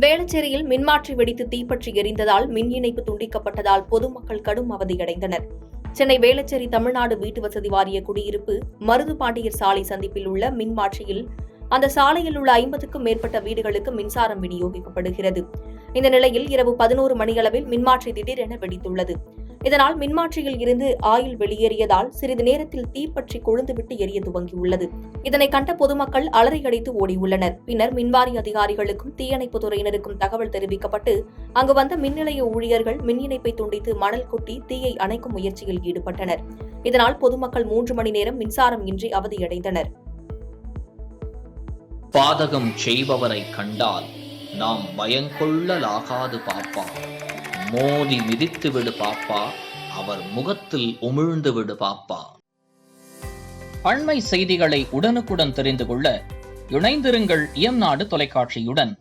வேளச்சேரியில் மின்மாற்றி வெடித்து தீப்பற்றி எரிந்ததால் மின் இணைப்பு துண்டிக்கப்பட்டதால் பொதுமக்கள் கடும் அவதியடைந்தனர். சென்னை வேளச்சேரி தமிழ்நாடு வீட்டு வசதி வாரிய குடியிருப்பு மருதுபாண்டியர் சாலை சந்திப்பில் உள்ள மின்மாற்றியில் அந்த சாலையில் உள்ள 50க்கும் மேற்பட்ட வீடுகளுக்கு மின்சாரம் விநியோகிக்கப்படுகிறது. இந்த நிலையில் இரவு 11 மணியளவில் மின்மாற்றி திடீரென வெடித்துள்ளது. இதனால் மின்மாற்றியில் இருந்து ஆயில் வெளியேறியதால் சிறிது நேரத்தில் தீப்பற்றி கொழுந்துவிட்டு எரிய துவங்கியுள்ளது. இதனை கண்ட பொதுமக்கள் அலறியடித்து ஓடியுள்ளனர். பின்னர் மின்வாரிய அதிகாரிகளுக்கும் தீயணைப்புத் துறையினருக்கும் தகவல் தெரிவிக்கப்பட்டு அங்கு வந்த மின்நிலைய ஊழியர்கள் மின் இணைப்பை துண்டித்து மணல் கொட்டி தீயை அணைக்கும் முயற்சியில் ஈடுபட்டனர். இதனால் பொதுமக்கள் 3 மணி நேரம் மின்சாரம் இன்றி அவதியடைந்தனர். பாதகம் செய்பவரை கண்டால் நாம் பயங்கொள்ளலாகாது பாப்பா, மோதி மிதித்து விடு பாப்பா, அவர் முகத்தில் உமிழ்ந்து விடு பாப்பா. அண்மை செய்திகளை உடனுக்குடன் தெரிந்து கொள்ள இணைந்திருங்கள் இயம்நாடு தொலைக்காட்சியுடன்.